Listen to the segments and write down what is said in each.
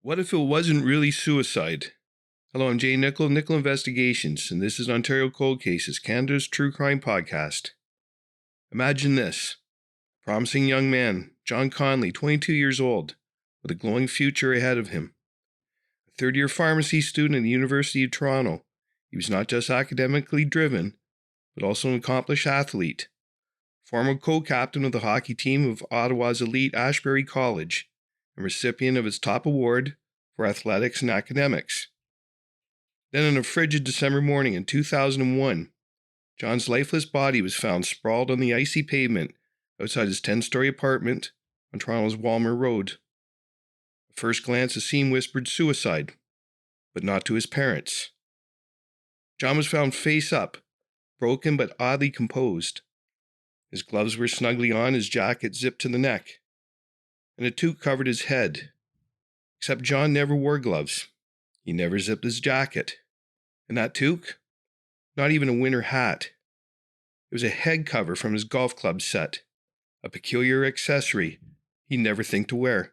What if it wasn't really suicide? Hello, I'm Jay Nicoll, Nicoll Investigations, and this is Ontario Cold Cases, Canada's true crime podcast. Imagine this. Promising young man, John Connelly, 22 years old, with a glowing future ahead of him. A third-year pharmacy student at the University of Toronto, he was not just academically driven, but also an accomplished athlete. Former co-captain of the hockey team of Ottawa's elite Ashbury College, and recipient of its top award for athletics and academics. Then on a frigid December morning in 2001, John's lifeless body was found sprawled on the icy pavement outside his 10-story apartment on Toronto's Walmer Road. At first glance, the scene whispered suicide, but not to his parents. John was found face up, broken but oddly composed. His gloves were snugly on, his jacket zipped to the neck, and a toque covered his head. Except John never wore gloves. He never zipped his jacket. And that toque? Not even a winter hat. It was a head cover from his golf club set, a peculiar accessory he'd never think to wear.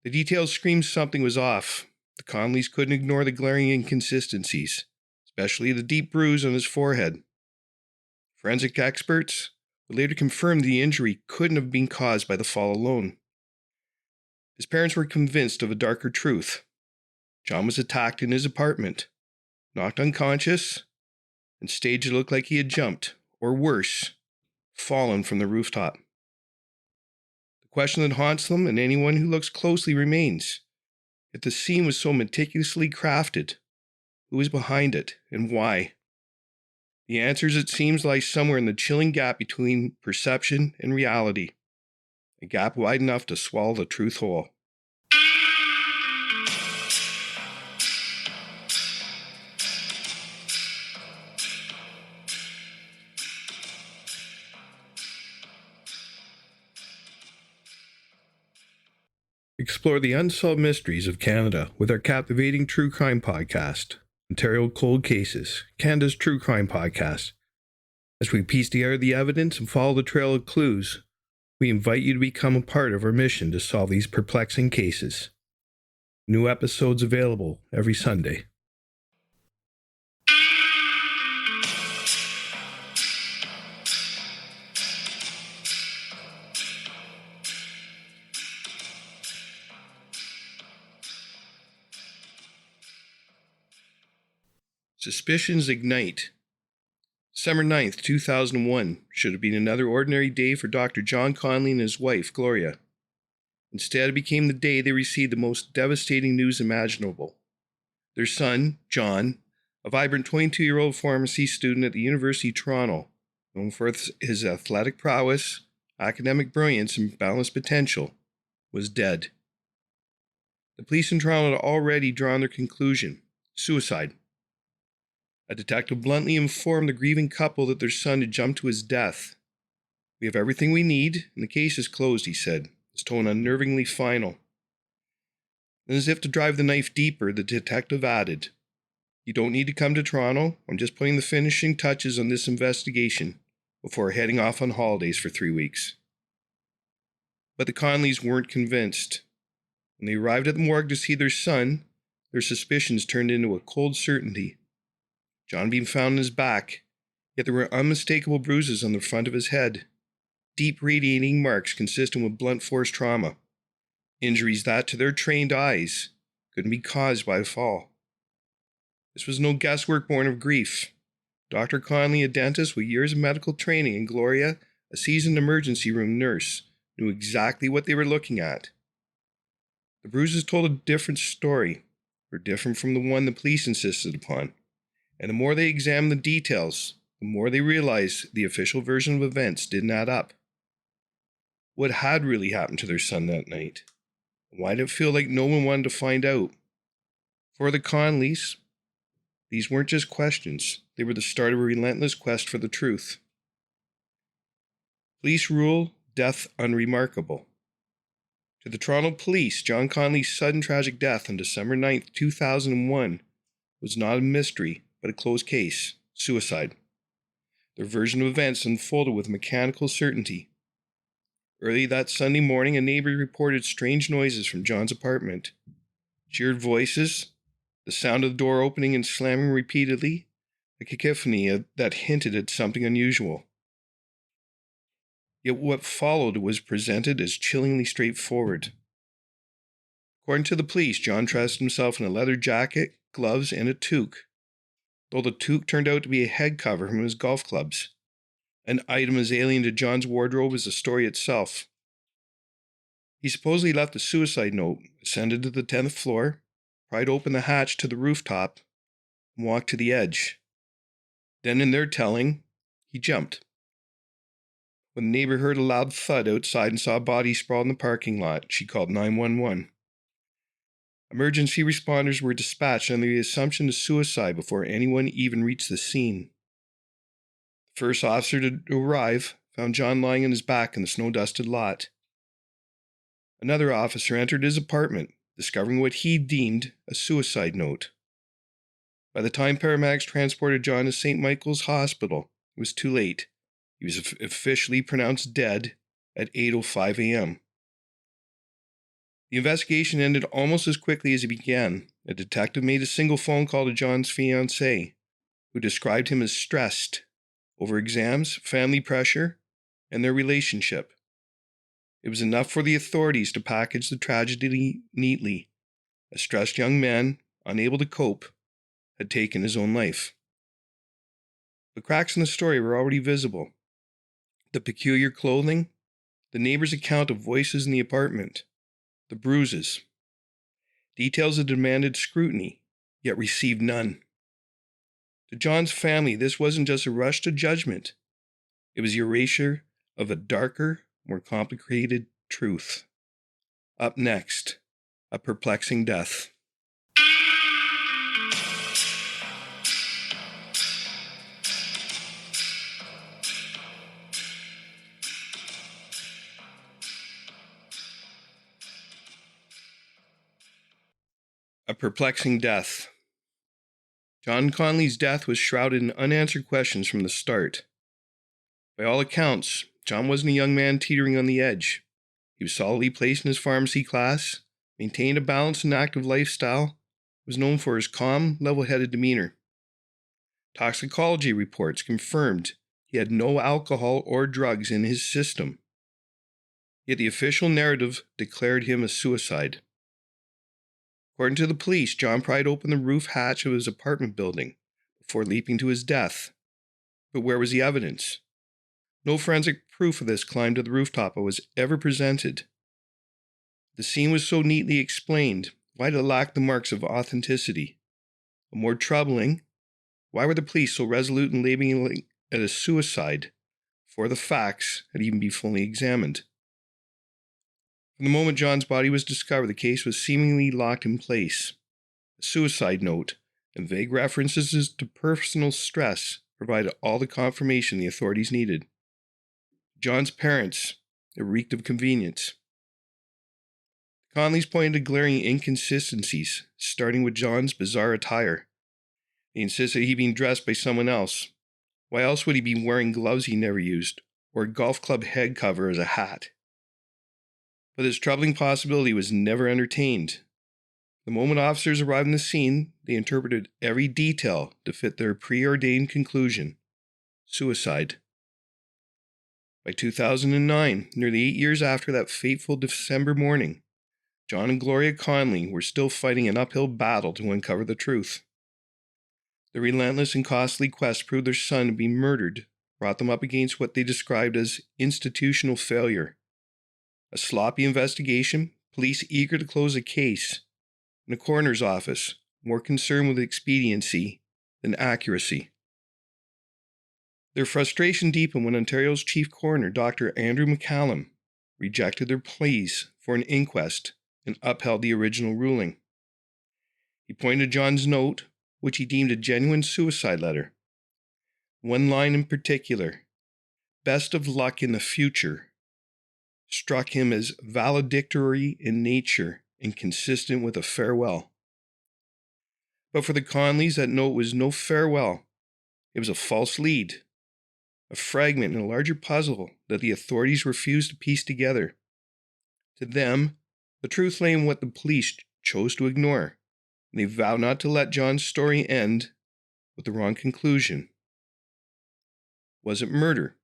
The details screamed something was off. The Connellys couldn't ignore the glaring inconsistencies, especially the deep bruise on his forehead. Forensic experts would later confirm the injury couldn't have been caused by the fall alone. His parents were convinced of a darker truth. John was attacked in his apartment, knocked unconscious, and staged to look like he had jumped, or worse, fallen from the rooftop. The question that haunts them and anyone who looks closely remains: if the scene was so meticulously crafted, who was behind it and why? The answers, it seems, lie somewhere in the chilling gap between perception and reality, a gap wide enough to swallow the truth whole. Explore the unsolved mysteries of Canada with our captivating true crime podcast, Ontario Cold Cases, Canada's true crime podcast. As we piece together the evidence and follow the trail of clues, we invite you to become a part of our mission to solve these perplexing cases. New episodes available every Sunday. Suspicions ignite. December 9th, 2001 should have been another ordinary day for Dr. John Connelly and his wife, Gloria. Instead, it became the day they received the most devastating news imaginable. Their son, John, a vibrant 22-year-old pharmacy student at the University of Toronto, known for his athletic prowess, academic brilliance, and boundless potential, was dead. The police in Toronto had already drawn their conclusion: suicide. A detective bluntly informed the grieving couple that their son had jumped to his death. "We have everything we need, and the case is closed," he said, his tone unnervingly final. Then, as if to drive the knife deeper, the detective added, "You don't need to come to Toronto. I'm just putting the finishing touches on this investigation before heading off on holidays for 3 weeks." But the Connellys weren't convinced. When they arrived at the morgue to see their son, their suspicions turned into a cold certainty. John being found on his back, yet there were unmistakable bruises on the front of his head, deep radiating marks consistent with blunt force trauma, injuries that, to their trained eyes, couldn't be caused by a fall. This was no guesswork born of grief. Dr. Connelly, a dentist with years of medical training, and Gloria, a seasoned emergency room nurse, knew exactly what they were looking at. The bruises told a different story, or different from the one the police insisted upon. And the more they examined the details, the more they realized the official version of events didn't add up. What had really happened to their son that night? Why did it feel like no one wanted to find out? For the Connellys, these weren't just questions. They were the start of a relentless quest for the truth. Police rule: death unremarkable. To the Toronto police, John Connelly's sudden tragic death on December 9th, 2001 was not a mystery, but a closed case: suicide. Their version of events unfolded with mechanical certainty. Early that Sunday morning, a neighbor reported strange noises from John's apartment. She heard voices, the sound of the door opening and slamming repeatedly, a cacophony that hinted at something unusual. Yet what followed was presented as chillingly straightforward. According to the police, John dressed himself in a leather jacket, gloves, and a toque, though the toque turned out to be a head cover from his golf clubs. An item as alien to John's wardrobe as the story itself. He supposedly left a suicide note, ascended to the 10th floor, pried open the hatch to the rooftop, and walked to the edge. Then, in their telling, he jumped. When the neighbor heard a loud thud outside and saw a body sprawled in the parking lot, she called 911. Emergency responders were dispatched under the assumption of suicide before anyone even reached the scene. The first officer to arrive found John lying on his back in the snow-dusted lot. Another officer entered his apartment, discovering what he deemed a suicide note. By the time paramedics transported John to St. Michael's Hospital, it was too late. He was officially pronounced dead at 8:05 a.m. The investigation ended almost as quickly as it began. A detective made a single phone call to John's fiancée, who described him as stressed over exams, family pressure, and their relationship. It was enough for the authorities to package the tragedy neatly. A stressed young man, unable to cope, had taken his own life. The cracks in the story were already visible. The peculiar clothing, the neighbor's account of voices in the apartment, the bruises. Details that demanded scrutiny, yet received none. To John's family, this wasn't just a rush to judgment. It was the erasure of a darker, more complicated truth. Up next, a perplexing death. A perplexing death. John Connelly's death was shrouded in unanswered questions from the start. By all accounts, John wasn't a young man teetering on the edge. He was solidly placed in his pharmacy class, maintained a balanced and active lifestyle, was known for his calm, level-headed demeanor. Toxicology reports confirmed he had no alcohol or drugs in his system. Yet the official narrative declared him a suicide. According to the police, John pried open the roof hatch of his apartment building before leaping to his death. But where was the evidence? No forensic proof of this climb to the rooftop was ever presented. The scene was so neatly explained. Why did it lack the marks of authenticity? But more troubling, why were the police so resolute in labeling it a suicide before the facts had even been fully examined? From the moment John's body was discovered, the case was seemingly locked in place. A suicide note and vague references to personal stress provided all the confirmation the authorities needed. John's parents, it reeked of convenience. Connellys pointed to glaring inconsistencies, starting with John's bizarre attire. They insisted he'd been dressed by someone else. Why else would he be wearing gloves he never used, or a golf club head cover as a hat? But this troubling possibility was never entertained. The moment officers arrived on the scene, they interpreted every detail to fit their preordained conclusion: suicide. By 2009, nearly 8 years after that fateful December morning, John and Gloria Connelly were still fighting an uphill battle to uncover the truth. The relentless and costly quest proved their son had been murdered, brought them up against what they described as institutional failure. A sloppy investigation, police eager to close the case, and a coroner's office more concerned with expediency than accuracy. Their frustration deepened when Ontario's chief coroner, Dr. Andrew McCallum, rejected their pleas for an inquest and upheld the original ruling. He pointed to John's note, which he deemed a genuine suicide letter. One line in particular, "Best of luck in the future," struck him as valedictory in nature and consistent with a farewell. But for the Connellys, that note was no farewell. It was a false lead. a fragment in a larger puzzle that the authorities refused to piece together. To them, the truth lay in what the police chose to ignore, and they vowed not to let John's story end with the wrong conclusion. Was it murder?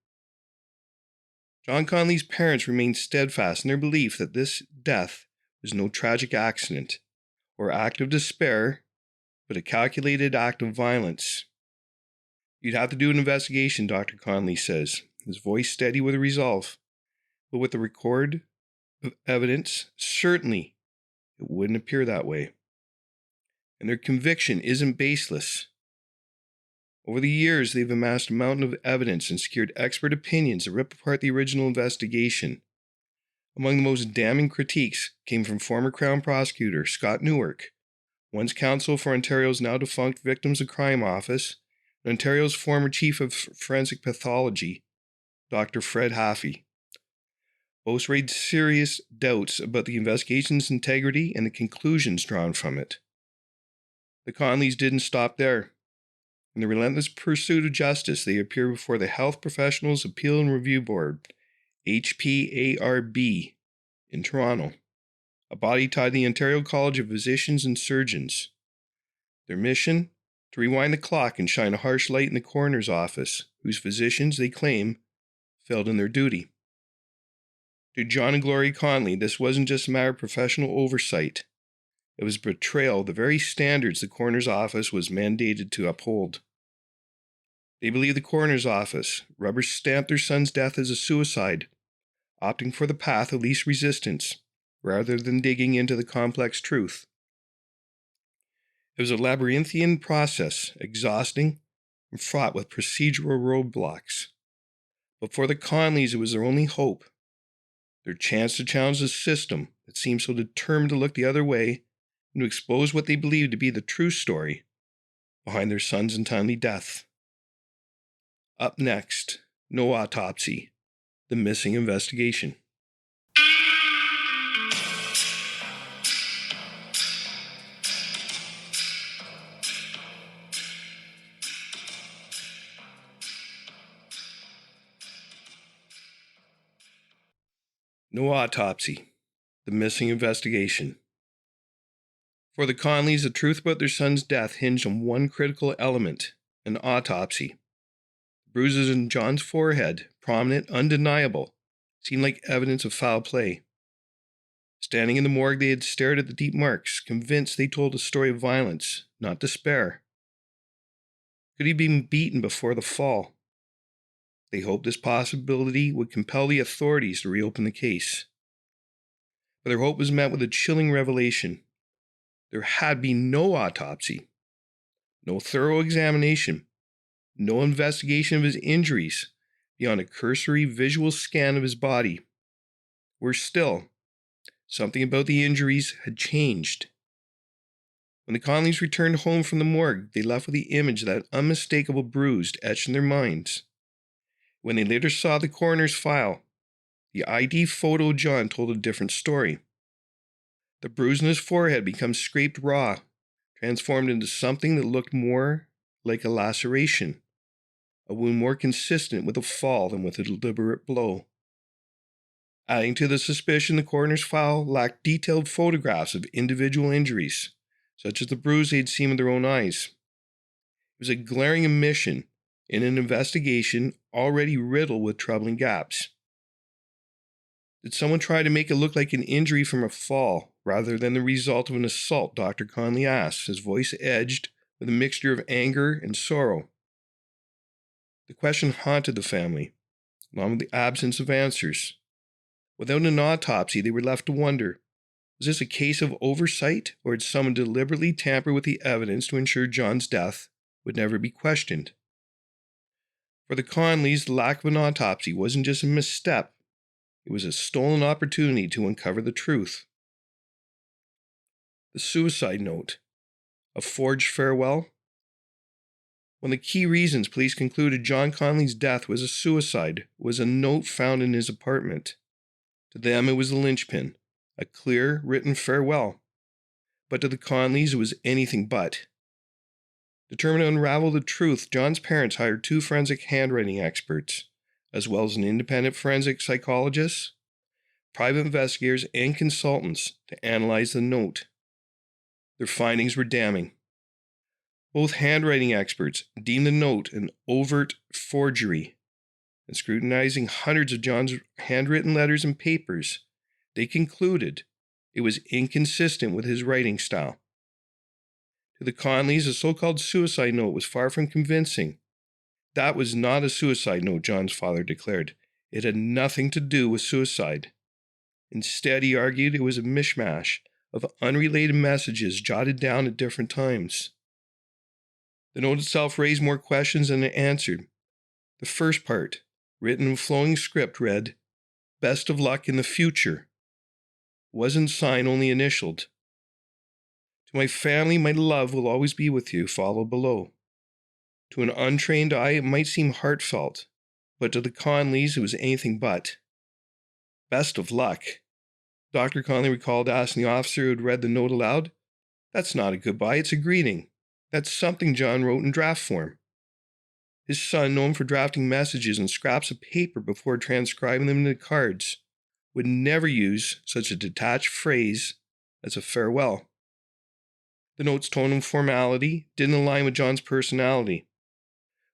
John Connelly's parents remained steadfast in their belief that this death was no tragic accident or act of despair, but a calculated act of violence. You'd have to do an investigation, Dr. Connelly says, his voice steady with resolve. But with the record of evidence, certainly it wouldn't appear that way. And their conviction isn't baseless. Over the years, they've amassed a mountain of evidence and secured expert opinions that rip apart the original investigation. Among the most damning critiques came from former Crown Prosecutor Scott Newark, once counsel for Ontario's now-defunct Victims of Crime Office, and Ontario's former Chief of Forensic Pathology, Dr. Fred Haffey. Both raised serious doubts about the investigation's integrity and the conclusions drawn from it. The Connellys didn't stop there. In the relentless pursuit of justice, they appear before the Health Professionals Appeal and Review Board, HPARB, in Toronto, a body tied to the Ontario College of Physicians and Surgeons. Their mission? To rewind the clock and shine a harsh light in the coroner's office, whose physicians, they claim, failed in their duty. To John and Gloria Connelly, this wasn't just a matter of professional oversight. It was betrayal of the very standards the coroner's office was mandated to uphold. They believe the coroner's office rubber-stamped their son's death as a suicide, opting for the path of least resistance, rather than digging into the complex truth. It was a labyrinthian process, exhausting and fraught with procedural roadblocks. But for the Connellys, it was their only hope, their chance to challenge the system that seemed so determined to look the other way and to expose what they believed to be the true story behind their son's untimely death. Up next, no autopsy, the missing investigation. No autopsy, the missing investigation. For the Connellys, the truth about their son's death hinged on one critical element, an autopsy. Bruises in John's forehead, prominent, undeniable, seemed like evidence of foul play. Standing in the morgue, they had stared at the deep marks, convinced they told a story of violence, not despair. Could he have been beaten before the fall? They hoped this possibility would compel the authorities to reopen the case. But their hope was met with a chilling revelation. There had been no autopsy, no thorough examination, no investigation of his injuries beyond a cursory visual scan of his body. Worse still, something about the injuries had changed. When the Connellys returned home from the morgue, they left with the image of that unmistakable bruise etched in their minds. When they later saw the coroner's file, the ID photo of John told a different story. The bruise in his forehead becomes scraped raw, transformed into something that looked more like a laceration, a wound more consistent with a fall than with a deliberate blow. Adding to the suspicion, the coroner's file lacked detailed photographs of individual injuries, such as the bruise they had seen with their own eyes. It was a glaring omission in an investigation already riddled with troubling gaps. Did someone try to make it look like an injury from a fall rather than the result of an assault, Dr. Connelly asked, his voice edged with a mixture of anger and sorrow. The question haunted the family, along with the absence of answers. Without an autopsy, they were left to wonder, was this a case of oversight, or had someone deliberately tampered with the evidence to ensure John's death would never be questioned? For the Connellys, the lack of an autopsy wasn't just a misstep, it was a stolen opportunity to uncover the truth. The suicide note, a forged farewell. One of the key reasons police concluded John Connelly's death was a suicide was a note found in his apartment. To them, it was the linchpin, a clear, written farewell. But to the Connellys, it was anything but. Determined to unravel the truth, John's parents hired 2 forensic handwriting experts, as well as an independent forensic psychologist, private investigators, and consultants to analyze the note. Their findings were damning. Both handwriting experts deemed the note an overt forgery, and scrutinizing hundreds of John's handwritten letters and papers, they concluded it was inconsistent with his writing style. To the Connellys, a so-called suicide note was far from convincing. That was not a suicide note, John's father declared. It had nothing to do with suicide. Instead, he argued it was a mishmash of unrelated messages jotted down at different times. The note itself raised more questions than it answered. The first part, written in flowing script, read, "Best of luck in the future." Wasn't signed, only initialed. "To my family, my love will always be with you," followed below. To an untrained eye, it might seem heartfelt, but to the Connellys, it was anything but. "Best of luck." Dr. Connelly recalled asking the officer who had read the note aloud, "That's not a goodbye, it's a greeting. That's something John wrote in draft form." His son, known for drafting messages on scraps of paper before transcribing them into cards, would never use such a detached phrase as a farewell. The note's tone and formality didn't align with John's personality.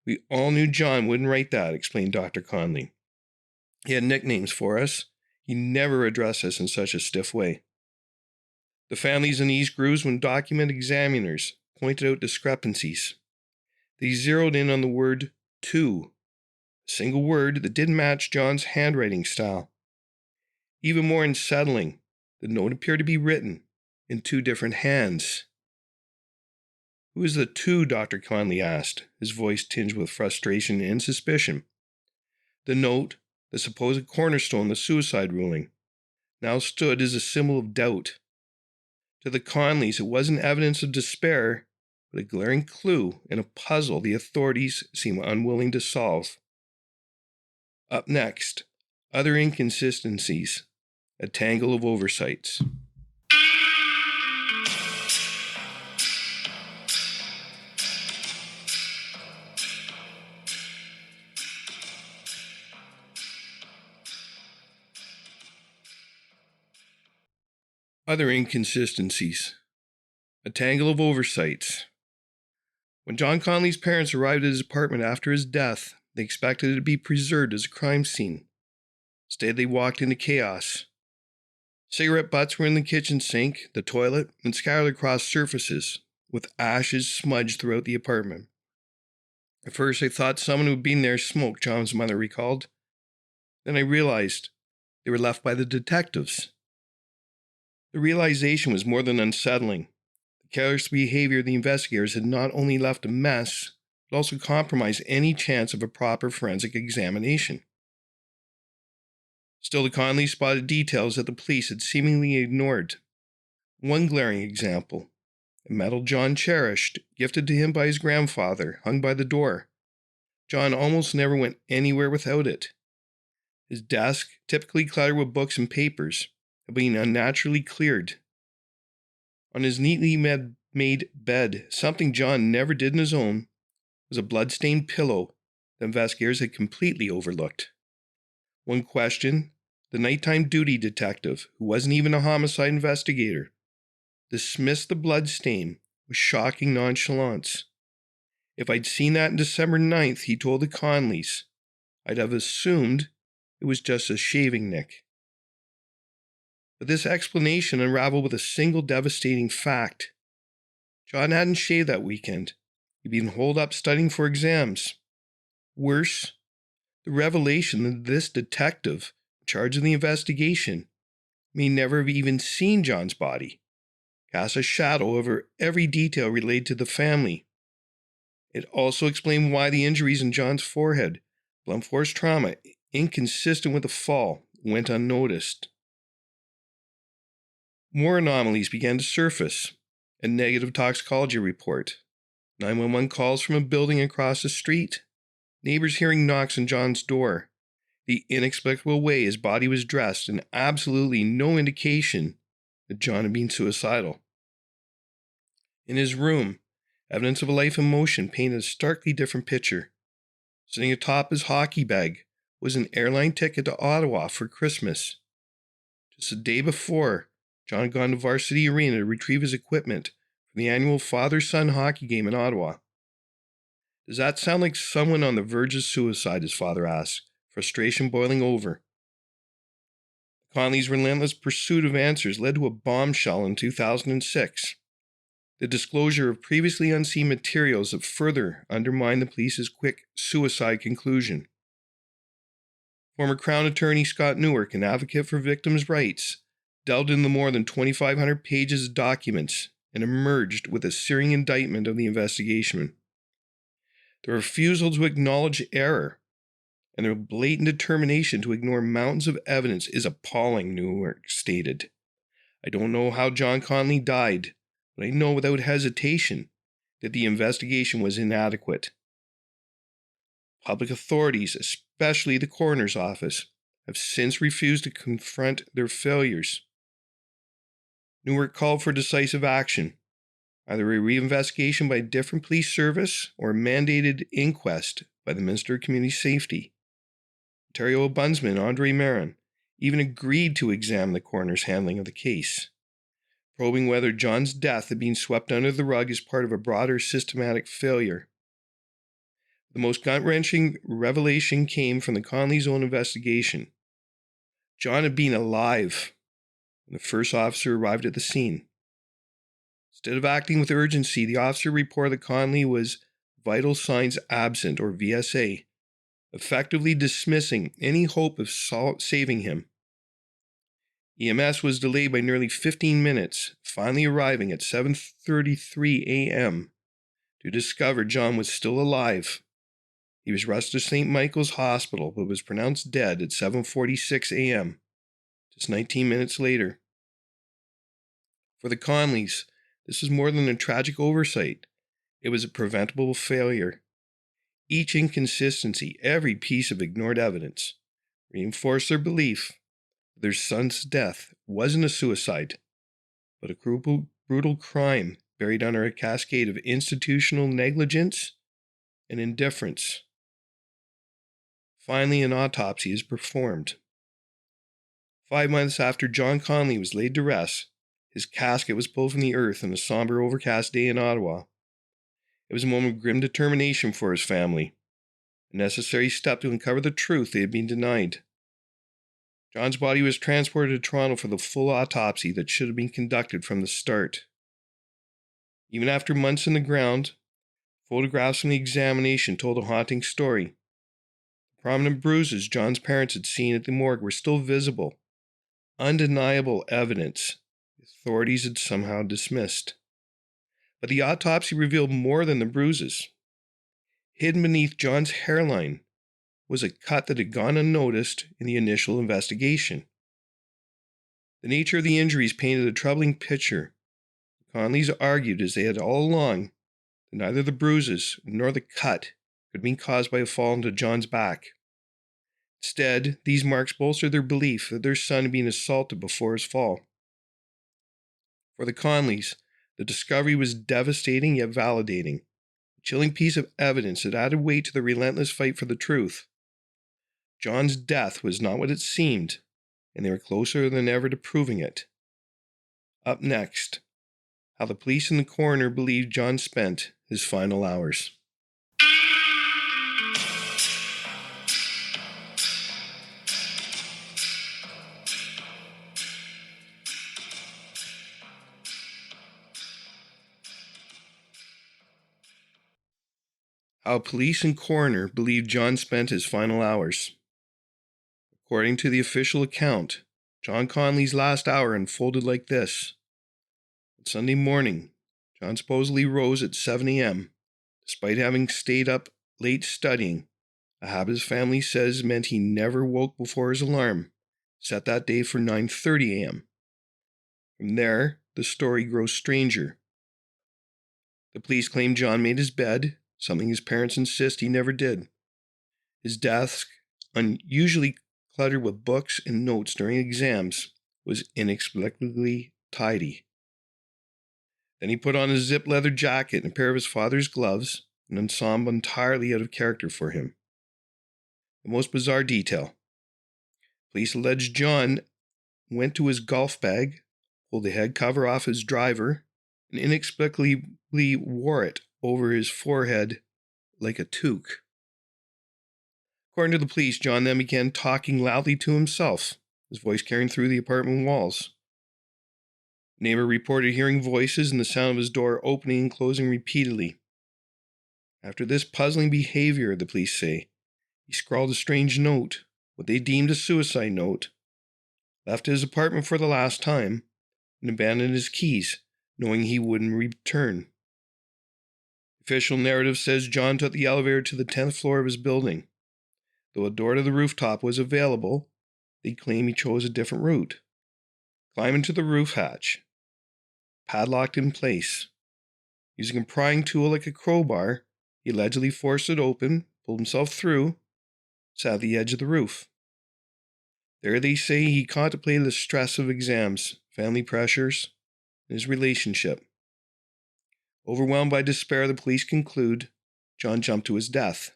"We all knew John wouldn't write that," explained Dr. Connelly. "He had nicknames for us. He never addressed us in such a stiff way." The family's unease grew when document examiners pointed out discrepancies. They zeroed in on the word "to," a single word that didn't match John's handwriting style. Even more unsettling, the note appeared to be written in 2 different hands. "Who is the 'to'?" Dr. Connelly asked, his voice tinged with frustration and suspicion. The note, the supposed cornerstone of the suicide ruling, now stood as a symbol of doubt. To the Connellys, it wasn't evidence of despair, but a glaring clue and a puzzle the authorities seem unwilling to solve. Up next, other inconsistencies, a tangle of oversights. Other inconsistencies, a tangle of oversights. When John Connelly's parents arrived at his apartment after his death, they expected it to be preserved as a crime scene. Instead, they walked into chaos. Cigarette butts were in the kitchen sink, the toilet, and scattered across surfaces, with ashes smudged throughout the apartment. At first, I thought someone who had been there smoked, John's mother recalled. Then I realized they were left by the detectives. The realization was more than unsettling. The careless behavior of the investigators had not only left a mess, but also compromised any chance of a proper forensic examination. Still, the Connellys spotted details that the police had seemingly ignored. One glaring example, a medal John cherished, gifted to him by his grandfather, hung by the door. John almost never went anywhere without it. His desk, typically cluttered with books and papers, had been unnaturally cleared. On his neatly made bed, something John never did on his own, was a blood-stained pillow that investigators had completely overlooked. One question, the nighttime duty detective, who wasn't even a homicide investigator, dismissed the blood stain with shocking nonchalance. "If I'd seen that on December 9th, he told the Connellys, I'd have assumed it was just a shaving nick." But this explanation unraveled with a single devastating fact. John hadn't shaved that weekend. He'd been holed up studying for exams. Worse, the revelation that this detective, in charge of the investigation, may never have even seen John's body, cast a shadow over every detail related to the family. It also explained why the injuries in John's forehead, blunt force trauma, inconsistent with a fall, went unnoticed. More anomalies began to surface. A negative toxicology report, 911 calls from a building across the street, neighbors hearing knocks on John's door, the inexplicable way his body was dressed, and absolutely no indication that John had been suicidal. In his room, Evidence of a life in motion painted a starkly different picture. Sitting atop his hockey bag was an airline ticket to Ottawa for Christmas. Just a day before, John had gone to Varsity Arena to retrieve his equipment for the annual father-son hockey game in Ottawa. Does that sound like someone on the verge of suicide? His father asked, frustration boiling over. Connelly's relentless pursuit of answers led to a bombshell in 2006. The disclosure of previously unseen materials that further undermined the police's quick suicide conclusion. Former Crown Attorney Scott Newark, an advocate for victims' rights, delved into more than 2,500 pages of documents and emerged with a searing indictment of the investigation. The refusal to acknowledge error and their blatant determination to ignore mountains of evidence is appalling, Newark stated. I don't know how John Connelly died, but I know without hesitation that the investigation was inadequate. Public authorities, especially the coroner's office, have since refused to confront their failures. Newark called for decisive action, either a reinvestigation by a different police service or a mandated inquest by the Minister of Community Safety. Ontario Ombudsman Andre Marin even agreed to examine the coroner's handling of the case, probing whether John's death had been swept under the rug as part of a broader systematic failure. The most gut-wrenching revelation came from the Connelly's own investigation. John had been alive when the first officer arrived at the scene. Instead of acting with urgency, the officer reported that Connelly was vital signs absent, or VSA, effectively dismissing any hope of saving him. EMS was delayed by nearly 15 minutes, finally arriving at 7:33 a.m. to discover John was still alive. He was rushed to St. Michael's Hospital, but was pronounced dead at 7:46 a.m., just 19 minutes later. For the Connellys, this was more than a tragic oversight. It was a preventable failure. Each inconsistency, every piece of ignored evidence, reinforced their belief that their son's death wasn't a suicide, but a brutal crime buried under a cascade of institutional negligence and indifference. Finally, an autopsy is performed. 5 months after John Connelly was laid to rest, his casket was pulled from the earth on a somber, overcast day in Ottawa. It was a moment of grim determination for his family, a necessary step to uncover the truth they had been denied. John's body was transported to Toronto for the full autopsy that should have been conducted from the start. Even after months in the ground, photographs from the examination told a haunting story. The prominent bruises John's parents had seen at the morgue were still visible, undeniable evidence the authorities had somehow dismissed. But the autopsy revealed more than the bruises. Hidden beneath John's hairline was a cut that had gone unnoticed in the initial investigation. The nature of the injuries painted a troubling picture. The Connellys argued, as they had all along, that neither the bruises nor the cut could have been caused by a fall into John's back. Instead, these marks bolstered their belief that their son had been assaulted before his fall. For the Connellys, the discovery was devastating yet validating, a chilling piece of evidence that added weight to the relentless fight for the truth. John's death was not what it seemed, and they were closer than ever to proving it. Up next, how the police and the coroner believed John spent his final hours. How police and coroner believed John spent his final hours. According to the official account, John Connelly's last hour unfolded like this. On Sunday morning, John supposedly rose at 7 a.m., despite having stayed up late studying, a habit his family says meant he never woke before his alarm, set that day for 9:30 a.m. From there, the story grows stranger. The police claim John made his bed, something his parents insist he never did. His desk, unusually cluttered with books and notes during exams, was inexplicably tidy. Then he put on a zip leather jacket and a pair of his father's gloves, an ensemble entirely out of character for him. The most bizarre detail. Police allege John went to his golf bag, pulled the head cover off his driver, and inexplicably wore it over his forehead like a toque. According to the police, John then began talking loudly to himself, his voice carrying through the apartment walls. A neighbor reported hearing voices and the sound of his door opening and closing repeatedly. After this puzzling behavior, the police say, he scrawled a strange note, what they deemed a suicide note, left his apartment for the last time, and abandoned his keys, knowing he wouldn't return. The official narrative says John took the elevator to the 10th floor of his building. Though a door to the rooftop was available, they claim he chose a different route. Climbing to the roof hatch, padlocked in place. Using a prying tool like a crowbar, he allegedly forced it open, pulled himself through, sat at the edge of the roof. There they say he contemplated the stress of exams, family pressures, and his relationship. Overwhelmed by despair, the police conclude John jumped to his death.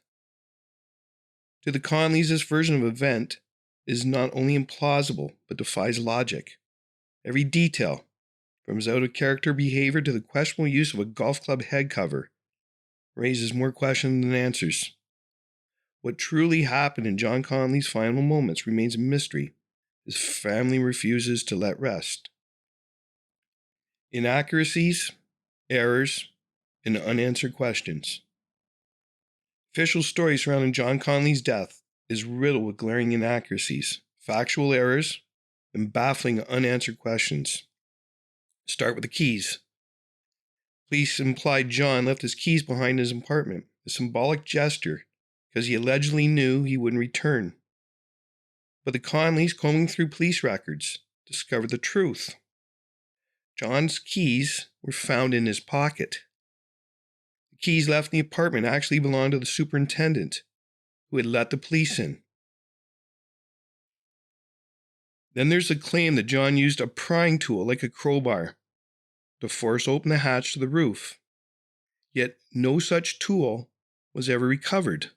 To the Connellys, this version of event is not only implausible, but defies logic. Every detail, from his out-of-character behavior to the questionable use of a golf club head cover, raises more questions than answers. What truly happened in John Connelly's final moments remains a mystery his family refuses to let rest. Inaccuracies, errors, and unanswered questions. Official story surrounding John Connelly's death is riddled with glaring inaccuracies, factual errors, and baffling unanswered questions. Start with the keys. Police implied John left his keys behind his apartment, a symbolic gesture because he allegedly knew he wouldn't return. But the Connellys, combing through police records, discovered the truth. John's keys were found in his pocket. The keys left in the apartment actually belonged to the superintendent, who had let the police in. Then there's the claim that John used a prying tool like a crowbar to force open the hatch to the roof. Yet no such tool was ever recovered.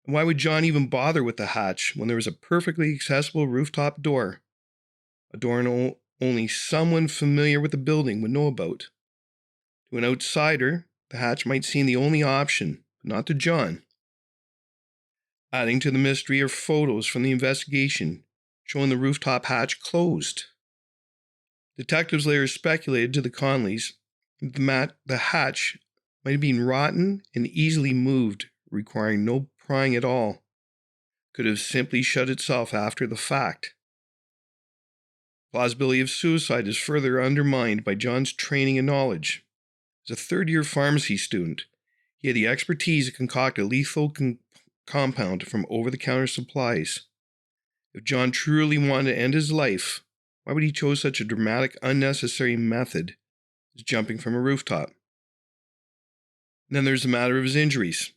And why would John even bother with the hatch when there was a perfectly accessible rooftop door? A door only someone familiar with the building would know about. To an outsider, the hatch might seem the only option, but not to John. Adding to the mystery are photos from the investigation showing the rooftop hatch closed. Detectives later speculated to the Connellys that the hatch might have been rotten and easily moved, requiring no prying at all. Could have simply shut itself after the fact. Plausibility of suicide is further undermined by John's training and knowledge. As a third-year pharmacy student, he had the expertise to concoct a lethal compound from over-the-counter supplies. If John truly wanted to end his life, why would he choose such a dramatic, unnecessary method as jumping from a rooftop? And then there's the matter of his injuries.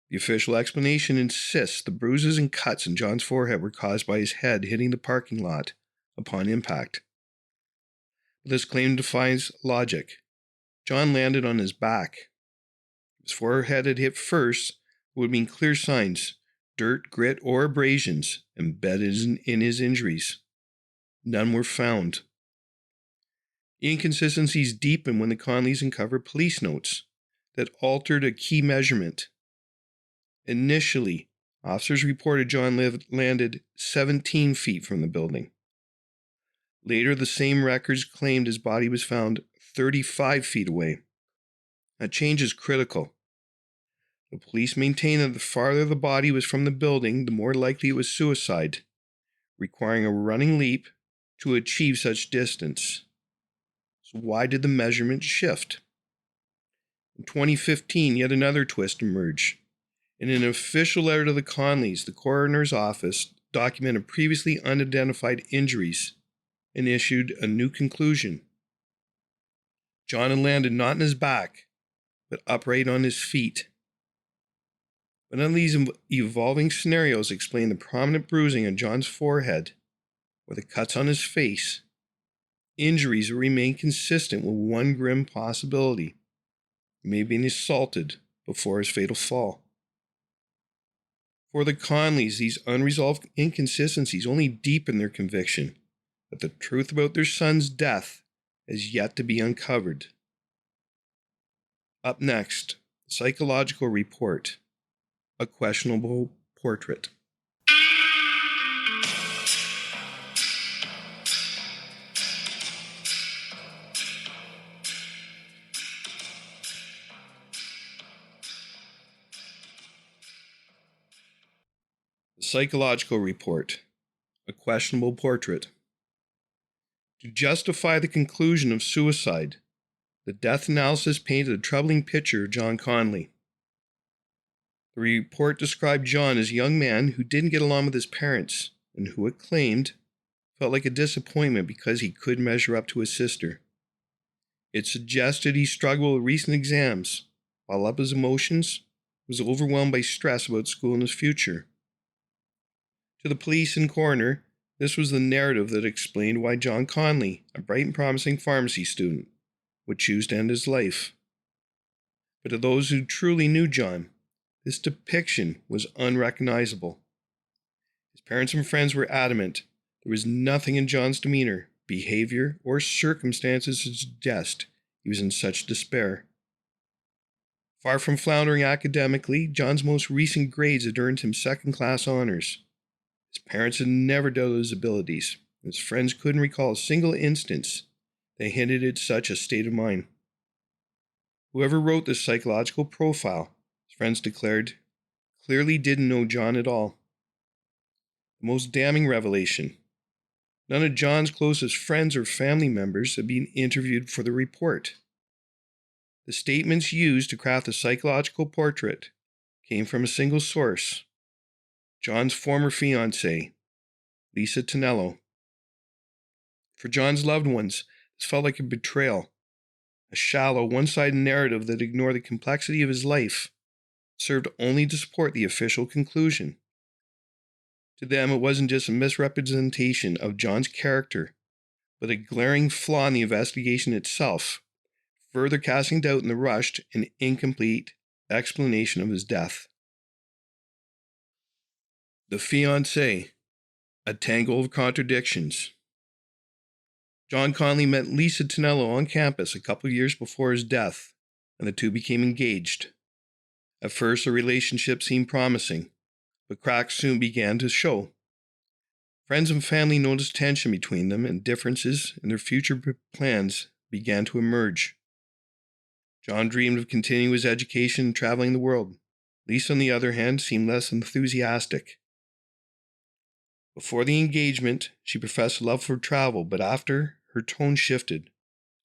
The official explanation insists the bruises and cuts in John's forehead were caused by his head hitting the parking lot upon impact. This claim defies logic. John landed on his back. If his forehead had hit first, there would have been clear signs, dirt, grit, or abrasions embedded in his injuries. None were found. Inconsistencies deepened when the Connellys uncovered police notes that altered a key measurement. Initially, officers reported John landed 17 feet from the building. Later, the same records claimed his body was found 35 feet away. That change is critical. The police maintain that the farther the body was from the building, the more likely it was suicide, requiring a running leap to achieve such distance. So why did the measurement shift? In 2015, yet another twist emerged. In an official letter to the Connellys, the coroner's office documented previously unidentified injuries and issued a new conclusion. John had landed not on his back, but upright on his feet. But none of these evolving scenarios explain the prominent bruising on John's forehead or the cuts on his face. injuries remain consistent with one grim possibility. He may have been assaulted before his fatal fall. For the Connellys, these unresolved inconsistencies only deepen their conviction that the truth about their son's death has yet to be uncovered. Up next, the psychological report, a questionable portrait. The psychological report, a questionable portrait. To justify the conclusion of suicide, the death analysis painted a troubling picture of John Connelly. The report described John as a young man who didn't get along with his parents and who, it claimed, felt like a disappointment because he couldn't measure up to his sister. It suggested he struggled with recent exams, bottled up his emotions, was overwhelmed by stress about school and his future. To the police and coroner, this was the narrative that explained why John Connelly, a bright and promising pharmacy student, would choose to end his life. But to those who truly knew John, this depiction was unrecognizable. His parents and friends were adamant there was nothing in John's demeanor, behavior, or circumstances to suggest he was in such despair. Far from floundering academically, John's most recent grades had earned him second-class honors. His parents had never doubted his abilities, and his friends couldn't recall a single instance that hinted at such a state of mind. Whoever wrote this psychological profile, his friends declared, clearly didn't know John at all. The most damning revelation: none of John's closest friends or family members had been interviewed for the report. The statements used to craft the psychological portrait came from a single source: John's former fiancée, Lisa Tonello. For John's loved ones, this felt like a betrayal, a shallow, one-sided narrative that ignored the complexity of his life, served only to support the official conclusion. To them, it wasn't just a misrepresentation of John's character, but a glaring flaw in the investigation itself, further casting doubt in the rushed and incomplete explanation of his death. The fiancé, a tangle of contradictions. John Connelly met Lisa Tonello on campus a couple years before his death, and the two became engaged. At first, the relationship seemed promising, but cracks soon began to show. Friends and family noticed tension between them, and differences in their future plans began to emerge. John dreamed of continuing his education and traveling the world. Lisa, on the other hand, seemed less enthusiastic. Before the engagement, she professed love for travel, but after, her tone shifted.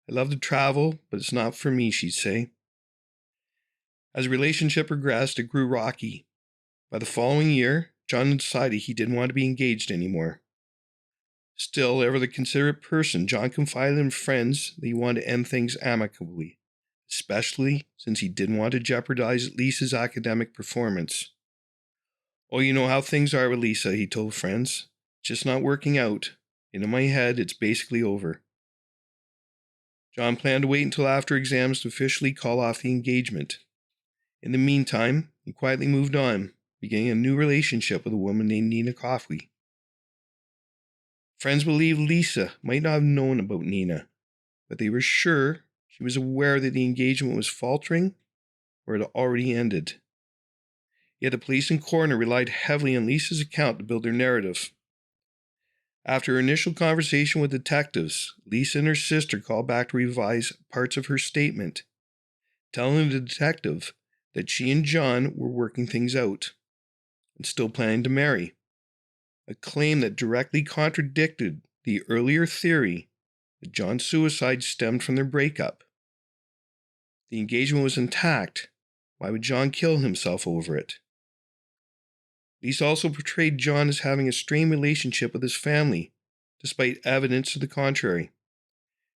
"I love to travel, but it's not for me," she'd say. As the relationship progressed, it grew rocky. By the following year, John decided he didn't want to be engaged anymore. Still, ever the considerate person, John confided in friends that he wanted to end things amicably, especially since he didn't want to jeopardize Lisa's academic performance. "Oh, you know how things are with Lisa," he told friends. "It's just not working out. And in my head, it's basically over." John planned to wait until after exams to officially call off the engagement. In the meantime, he quietly moved on, beginning a new relationship with a woman named Nina Coffey. Friends believed Lisa might not have known about Nina, but they were sure she was aware that the engagement was faltering or had already ended. Yet the police and coroner relied heavily on Lisa's account to build their narrative. After her initial conversation with detectives, Lisa and her sister called back to revise parts of her statement, telling the detective that she and John were working things out and still planning to marry, a claim that directly contradicted the earlier theory that John's suicide stemmed from their breakup. The engagement was intact. Why would John kill himself over it? Lisa also portrayed John as having a strained relationship with his family, despite evidence to the contrary.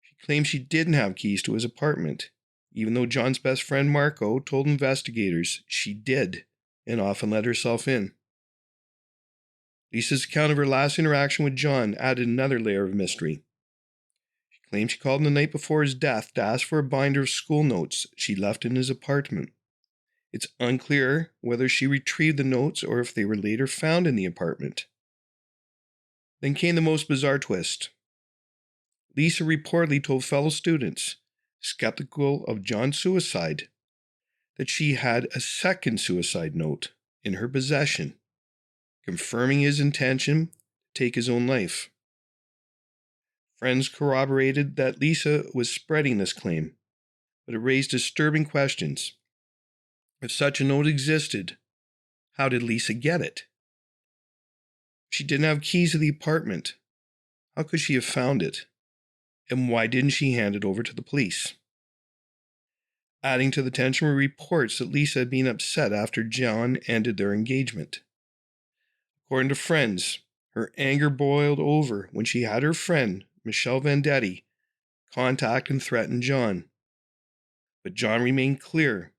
She claimed she didn't have keys to his apartment, even though John's best friend Marco told investigators she did and often let herself in. Lisa's account of her last interaction with John added another layer of mystery. She claimed she called him the night before his death to ask for a binder of school notes she left in his apartment. It's unclear whether she retrieved the notes or if they were later found in the apartment. Then came the most bizarre twist. Lisa reportedly told fellow students, skeptical of John's suicide, that she had a second suicide note in her possession, confirming his intention to take his own life. Friends corroborated that Lisa was spreading this claim, but it raised disturbing questions. If such a note existed, how did Lisa get it? If she didn't have keys to the apartment, how could she have found it? And why didn't she hand it over to the police? Adding to the tension were reports that Lisa had been upset after John ended their engagement. According to friends, her anger boiled over when she had her friend, Michelle Vendetti, contact and threaten John. But John remained clear.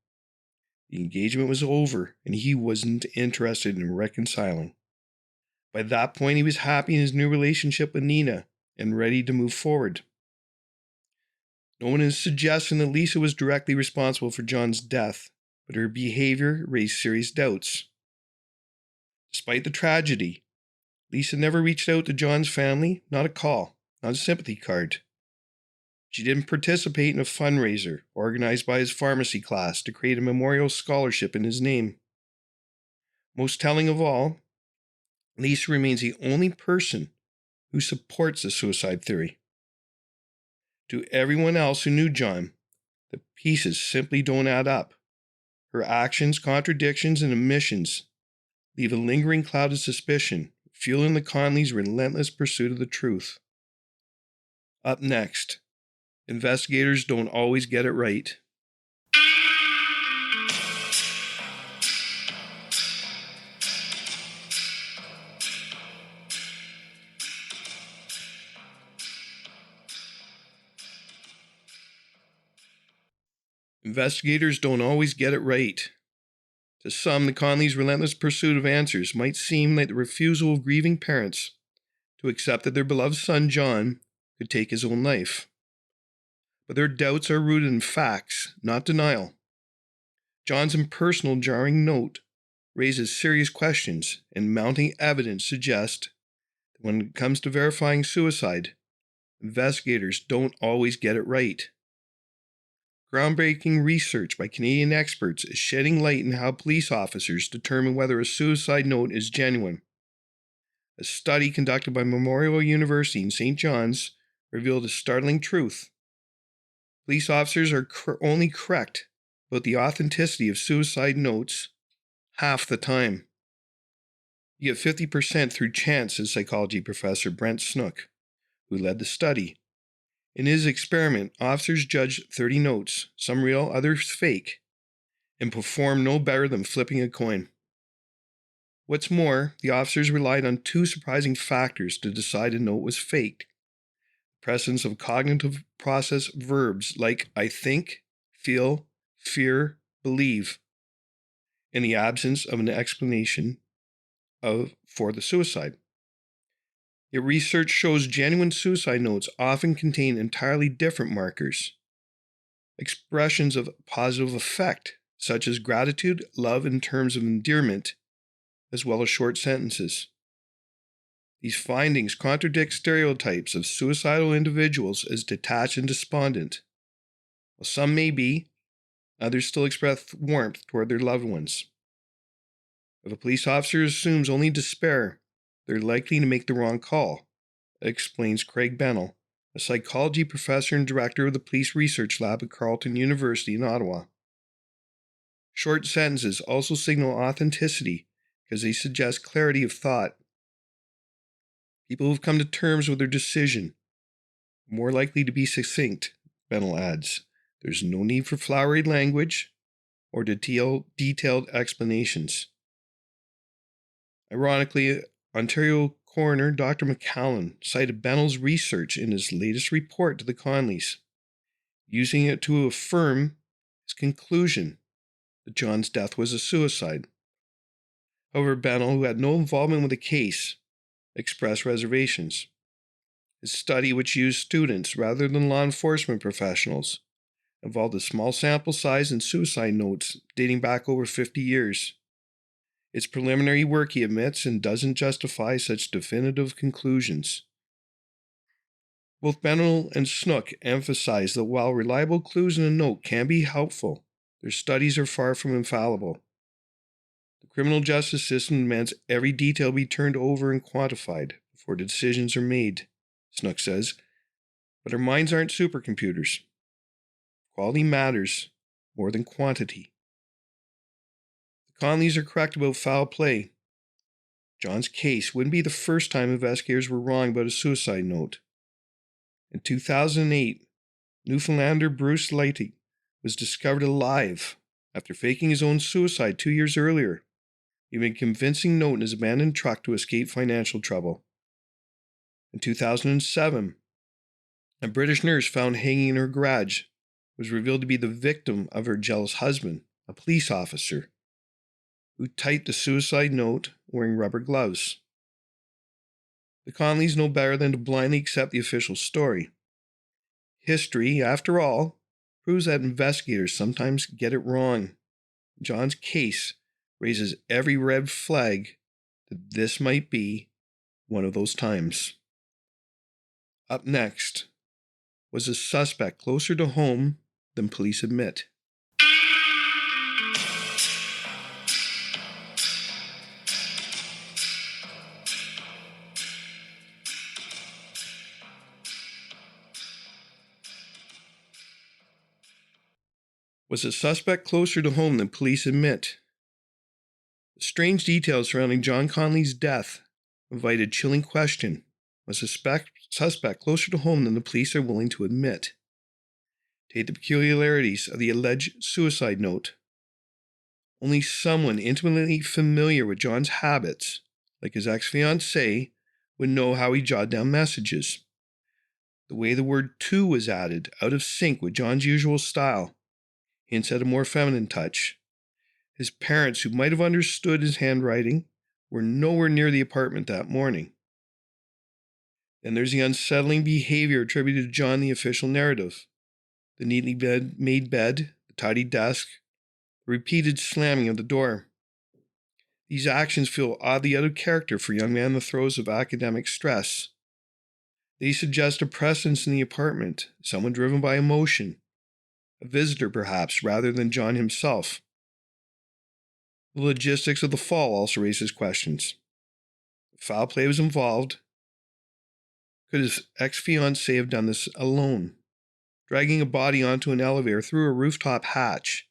The engagement was over and he wasn't interested in reconciling. By that point, he was happy in his new relationship with Nina and ready to move forward. No one is suggesting that Lisa was directly responsible for John's death, but her behavior raised serious doubts. Despite the tragedy, Lisa never reached out to John's family, not a call, not a sympathy card. She didn't participate in a fundraiser organized by his pharmacy class to create a memorial scholarship in his name. Most telling of all, Lisa remains the only person who supports the suicide theory. To everyone else who knew John, the pieces simply don't add up. Her actions, contradictions, and omissions leave a lingering cloud of suspicion, fueling the Connellys' relentless pursuit of the truth. Up next, investigators don't always get it right. Investigators don't always get it right. To some, the Connellys' relentless pursuit of answers might seem like the refusal of grieving parents to accept that their beloved son, John, could take his own life. But their doubts are rooted in facts, not denial. John's impersonal, jarring note raises serious questions, and mounting evidence suggests that when it comes to verifying suicide, investigators don't always get it right. Groundbreaking research by Canadian experts is shedding light on how police officers determine whether a suicide note is genuine. A study conducted by Memorial University in St. John's revealed a startling truth. Police officers are only correct about the authenticity of suicide notes half the time. You get 50% through chance, says psychology professor Brent Snook, who led the study. In his experiment, officers judged 30 notes, some real, others fake, and performed no better than flipping a coin. What's more, the officers relied on two surprising factors to decide a note was faked. The presence of cognitive process verbs like I think, feel, fear, believe, and the absence of an explanation for the suicide. Yet research shows genuine suicide notes often contain entirely different markers. Expressions of positive affect, such as gratitude, love, and terms of endearment, as well as short sentences. These findings contradict stereotypes of suicidal individuals as detached and despondent. While some may be, others still express warmth toward their loved ones. If a police officer assumes only despair, they're likely to make the wrong call, explains Craig Bennell, a psychology professor and director of the Police Research Lab at Carleton University in Ottawa. Short sentences also signal authenticity because they suggest clarity of thought. People who've come to terms with their decision are more likely to be succinct, Bennell adds. There's no need for flowery language or detailed explanations. Ironically, Ontario coroner Dr. McCallum cited Bennell's research in his latest report to the Connellys, using it to affirm his conclusion that John's death was a suicide. However, Bennell, who had no involvement with the case, expressed reservations. His study, which used students rather than law enforcement professionals, involved a small sample size and suicide notes dating back over 50 years. It's preliminary work, he admits, and doesn't justify such definitive conclusions. Both Bennell and Snook emphasize that while reliable clues in a note can be helpful, their studies are far from infallible. The criminal justice system demands every detail be turned over and quantified before decisions are made, Snook says, but our minds aren't supercomputers. Quality matters more than quantity. The Connollys are correct about foul play. John's case wouldn't be the first time investigators were wrong about a suicide note. In 2008, Newfoundlander Bruce Lighty was discovered alive after faking his own suicide 2 years earlier, leaving a convincing note in his abandoned truck to escape financial trouble. In 2007, a British nurse found hanging in her garage was revealed to be the victim of her jealous husband, a police officer, who typed the suicide note wearing rubber gloves. The Connollys know better than to blindly accept the official story. History, after all, proves that investigators sometimes get it wrong. John's case raises every red flag that this might be one of those times. Up next, was a suspect closer to home than police admit? Was a suspect closer to home than police admit? The strange details surrounding John Connelly's death invite a chilling question. Was a suspect closer to home than the police are willing to admit? Take the peculiarities of the alleged suicide note. Only someone intimately familiar with John's habits, like his ex-fiancée, would know how he jotted down messages. The way the word "to" was added, out of sync with John's usual style, hints at a more feminine touch. His parents, who might have understood his handwriting, were nowhere near the apartment that morning. Then there's the unsettling behavior attributed to John in the official narrative. The neatly made bed, the tidy desk, the repeated slamming of the door. These actions feel oddly out of character for a young man in the throes of academic stress. They suggest a presence in the apartment, someone driven by emotion, a visitor perhaps, rather than John himself. The logistics of the fall also raises questions. If foul play was involved, could his ex-fiancée have done this alone, dragging a body onto an elevator through a rooftop hatch,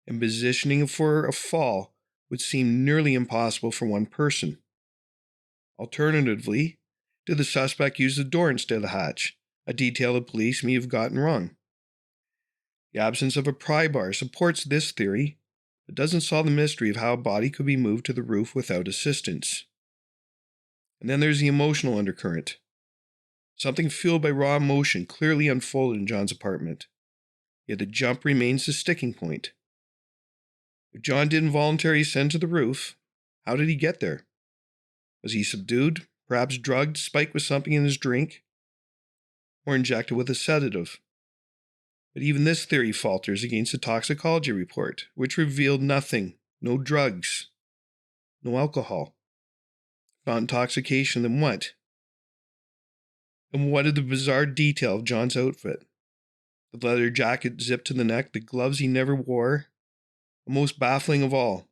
and positioning for a fall would seem nearly impossible for one person. Alternatively, did the suspect use the door instead of the hatch, a detail the police may have gotten wrong? The absence of a pry bar supports this theory, but doesn't solve the mystery of how a body could be moved to the roof without assistance. And then there's the emotional undercurrent. Something fueled by raw emotion clearly unfolded in John's apartment, yet the jump remains the sticking point. If John didn't voluntarily ascend to the roof, how did he get there? Was he subdued, perhaps drugged, spiked with something in his drink, or injected with a sedative? But even this theory falters against the toxicology report, which revealed nothing, no drugs, no alcohol. Not intoxication, then what? And what of the bizarre detail of John's outfit? The leather jacket zipped to the neck, the gloves he never wore, and most baffling of all,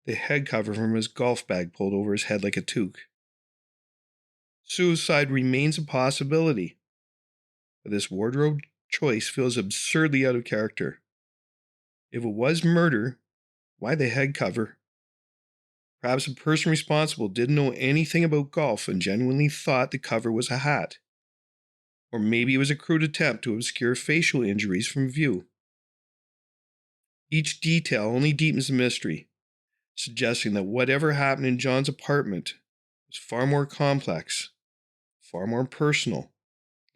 the head cover from his golf bag pulled over his head like a toque. Suicide remains a possibility, but this wardrobe choice feels absurdly out of character. If it was murder, why the head cover? Perhaps the person responsible didn't know anything about golf and genuinely thought the cover was a hat. Or maybe it was a crude attempt to obscure facial injuries from view. Each detail only deepens the mystery, suggesting that whatever happened in John's apartment was far more complex, far more personal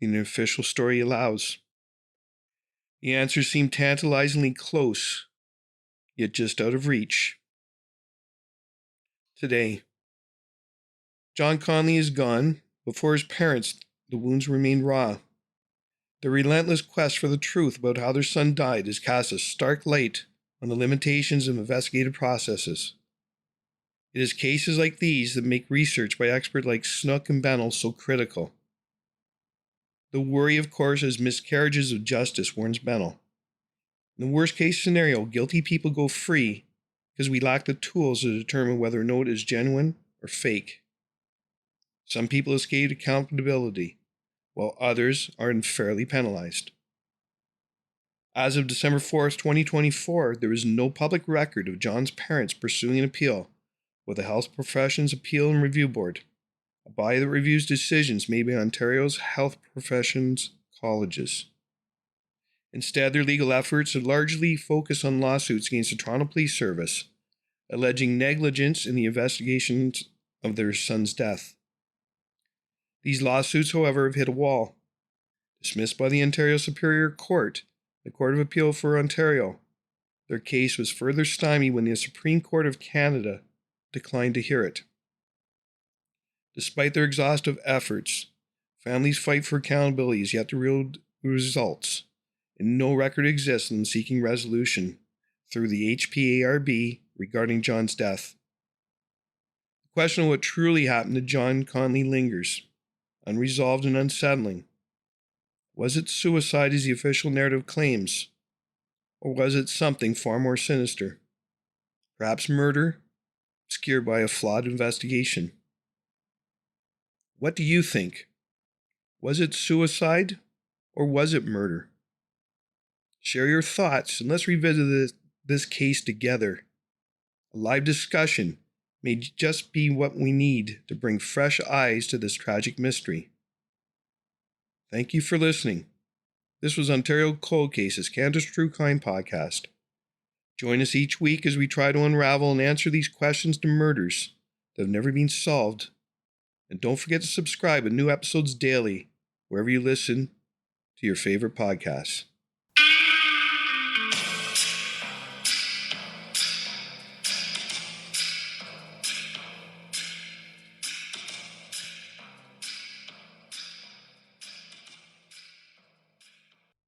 than the official story allows. The answers seem tantalizingly close, yet just out of reach. Today, John Connelly is gone before his parents the wounds remain raw. The relentless quest for the truth about how their son died has cast a stark light on the limitations of investigative processes. It is cases like these that make research by experts like Snook and Bennell so critical. The worry, of course, is miscarriages of justice, warns Bennell. In the worst case scenario, guilty people go free because we lack the tools to determine whether a note is genuine or fake. Some people escape accountability, while others are unfairly penalized. As of December 4th, 2024, there is no public record of John's parents pursuing an appeal with the Health Professions Appeal and Review Board, a body that reviews decisions made by Ontario's health professions colleges. Instead, their legal efforts are largely focused on lawsuits against the Toronto Police Service, alleging negligence in the investigations of their son's death. These lawsuits, however, have hit a wall. Dismissed by the Ontario Superior Court, the Court of Appeal for Ontario, their case was further stymied when the Supreme Court of Canada declined to hear it. Despite their exhaustive efforts, families' fight for accountability is yet to yield results, and no record exists in seeking resolution through the HPARB regarding John's death. The question of what truly happened to John Connelly lingers, unresolved and unsettling. Was it suicide as the official narrative claims, or was it something far more sinister? Perhaps murder, obscured by a flawed investigation. What do you think? Was it suicide, or was it murder? Share your thoughts, and let's revisit this case together. A live discussion may just be what we need to bring fresh eyes to this tragic mystery. Thank you for listening. This was Ontario Cold Cases, Canada's True Crime Podcast. Join us each week as we try to unravel and answer these questions to murders that have never been solved. And don't forget to subscribe to new episodes daily, wherever you listen to your favorite podcasts.